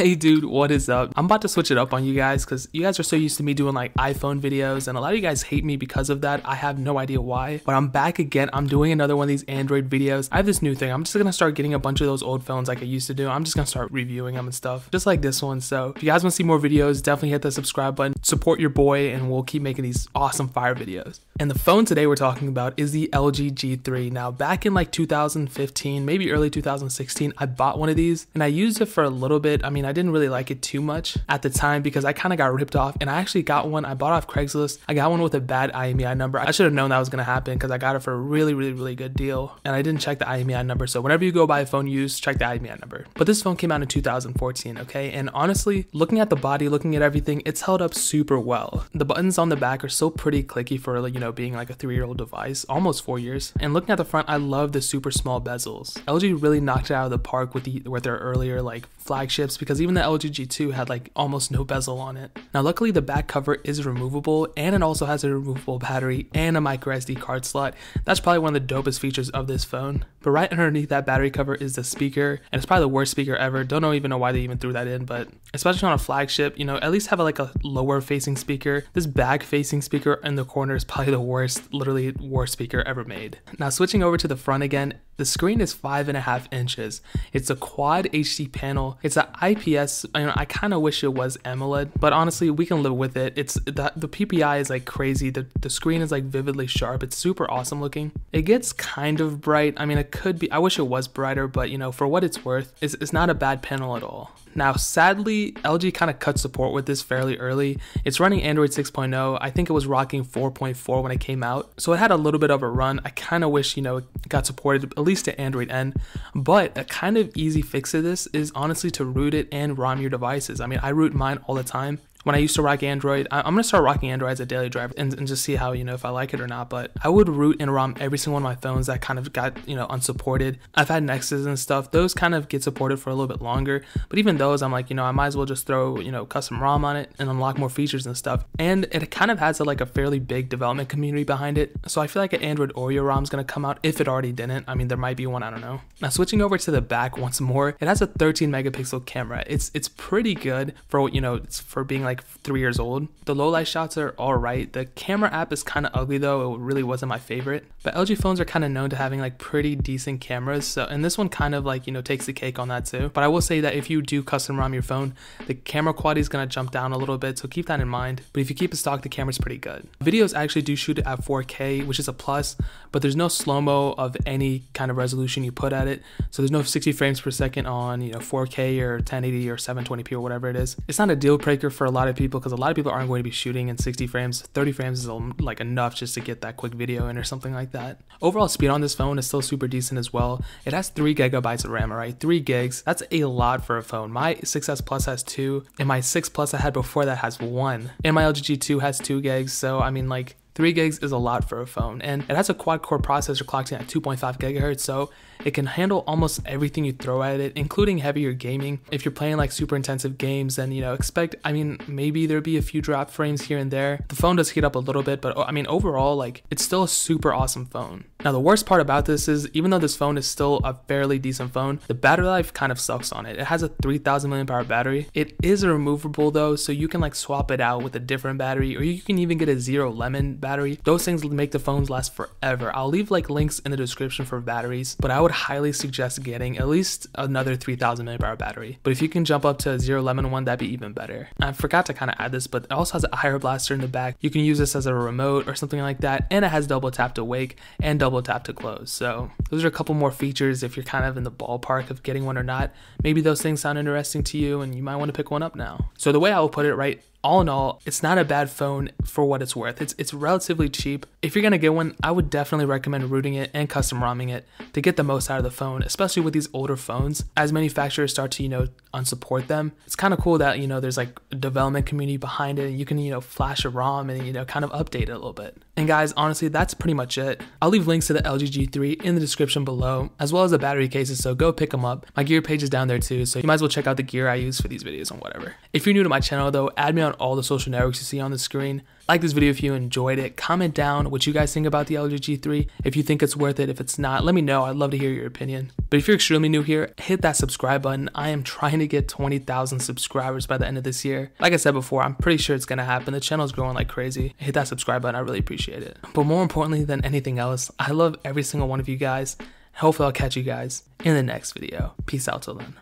Hey dude, what is up? I'm about to switch it up on you guys because you guys are so used to me doing like iPhone videos and a lot of you guys hate me because of that. I have no idea why, but I'm back again. I'm doing another one of these Android videos. I have this new thing. I'm just gonna start getting a bunch of those old phones like I used to do. I'm just gonna start reviewing them and stuff, just like this one. So if you guys want to see more videos, definitely hit the subscribe button, support your boy, and we'll keep making these awesome fire videos. And the phone today we're talking about is the LG G3. Now back in like 2015, maybe early 2016, I bought one of these and I used it for a little bit. I mean, I didn't really like it too much at the time because I kind of got ripped off, and I actually got one. I bought off Craigslist. I got one with a bad IMEI number. I should have known that was going to happen because I got it for a really good deal, and I didn't check the IMEI number. So whenever you go buy a phone used, check the IMEI number. But this phone came out in 2014, okay? And honestly, looking at the body, looking at everything, it's held up super well. The buttons on the back are still pretty clicky for, you know, being like a 3-year-old device, almost 4 years. And looking at the front, I love the super small bezels. LG really knocked it out of the park with their earlier like flagships, because even the LG G2 had like almost no bezel on it. Now luckily the back cover is removable, and it also has a removable battery and a micro SD card slot. That's probably one of the dopest features of this phone. But right underneath that battery cover is the speaker, and it's probably the worst speaker ever. Don't even know why they even threw that in, but especially on a flagship, you know, at least have like a lower facing speaker. This back facing speaker in the corner is probably the worst, literally worst speaker ever made. Now switching over to the front again, the screen is 5.5 inches. It's a quad HD panel. It's an IPS. I kind of wish it was AMOLED, but honestly, we can live with it. It's the PPI is like crazy. The screen is like vividly sharp. It's super awesome looking. It gets kind of bright. I mean, it could be. I wish it was brighter, but you know, for what it's worth, it's not a bad panel at all. Now, sadly, LG kind of cut support with this fairly early. It's running Android 6.0. I think it was rocking 4.4 when it came out. So it had a little bit of a run. I kind of wish, you know, it got supported at least to Android N. But a kind of easy fix to this is honestly to root it and ROM your devices. I mean, I root mine all the time. When I used to rock Android, I'm going to start rocking Android as a daily driver and just see how, you know, if I like it or not. But I would root and ROM every single one of my phones that kind of got, you know, unsupported. I've had Nexus and stuff. Those kind of get supported for a little bit longer. But even those, I'm like, you know, I might as well just throw, you know, custom ROM on it and unlock more features and stuff. And it kind of has like a fairly big development community behind it. So I feel like an Android Oreo ROM is going to come out if it already didn't. I mean, there might be one, I don't know. Now switching over to the back once more, it has a 13 megapixel camera. It's pretty good for, you know, it's for being like 3 years old. The low light shots are all right. The camera app is kind of ugly though. It really wasn't my favorite. But LG phones are kind of known to having like pretty decent cameras. So, and this one kind of like, you know, takes the cake on that too. But I will say that if you do custom ROM your phone, the camera quality is going to jump down a little bit. So keep that in mind. But if you keep it stock, the camera's pretty good. Videos actually do shoot at 4K, which is a plus, but there's no slow-mo of any kind of resolution you put at it. So there's no 60 frames per second on, you know, 4K or 1080 or 720p or whatever it is. It's not a deal breaker for a lot of people because a lot of people aren't going to be shooting in 60 frames. 30 frames is like enough just to get that quick video in or something like that. Overall speed on this phone is still super decent as well. It has 3 gigabytes of RAM, right? 3 gigs. That's a lot for a phone. My 6S Plus has 2, and my 6 Plus I had before that has 1, and my LG G2 has 2 gigs. So I mean, like, 3 gigs is a lot for a phone, and it has a quad-core processor clocked in at 2.5 gigahertz, so it can handle almost everything you throw at it, including heavier gaming. If you're playing like super intensive games, then, you know, expect, I mean, maybe there'll be a few drop frames here and there. The phone does heat up a little bit, but I mean, overall, like, it's still a super awesome phone. Now, the worst part about this is, even though this phone is still a fairly decent phone, the battery life kind of sucks on it. It has a 3000 mAh battery. It is removable though, so you can like swap it out with a different battery, or you can even get a Zero Lemon battery. Those things make the phones last forever. I'll leave like links in the description for batteries, but I would highly suggest getting at least another 3000 mAh battery. But if you can jump up to a Zero Lemon one, that'd be even better. I forgot to kind of add this, but it also has a higher blaster in the back. You can use this as a remote or something like that, and it has double tap to wake and double tap to close. So those are a couple more features if you're kind of in the ballpark of getting one or not. Maybe those things sound interesting to you and you might want to pick one up now. So the way I will put it, right, all in all, it's not a bad phone for what it's worth. It's relatively cheap. If you're gonna get one, I would definitely recommend rooting it and custom ROMing it to get the most out of the phone, especially with these older phones. As manufacturers start to, you know, unsupport them, it's kind of cool that, you know, there's like a development community behind it, and you can, you know, flash a ROM and, you know, kind of update it a little bit. And guys, honestly, that's pretty much it. I'll leave links to the LG G3 in the description below, as well as the battery cases, so go pick them up. My gear page is down there too, so you might as well check out the gear I use for these videos and whatever. If you're new to my channel though, add me on out all the social networks you see on the screen. Like this video if you enjoyed it. Comment down what you guys think about the LG G3. If you think it's worth it, if it's not, let me know. I'd love to hear your opinion. But if you're extremely new here, hit that subscribe button. I am trying to get 20,000 subscribers by the end of this year. Like I said before, I'm pretty sure it's gonna happen. The channel's growing like crazy. Hit that subscribe button. I really appreciate it. But more importantly than anything else, I love every single one of you guys. Hopefully I'll catch you guys in the next video. Peace out till then.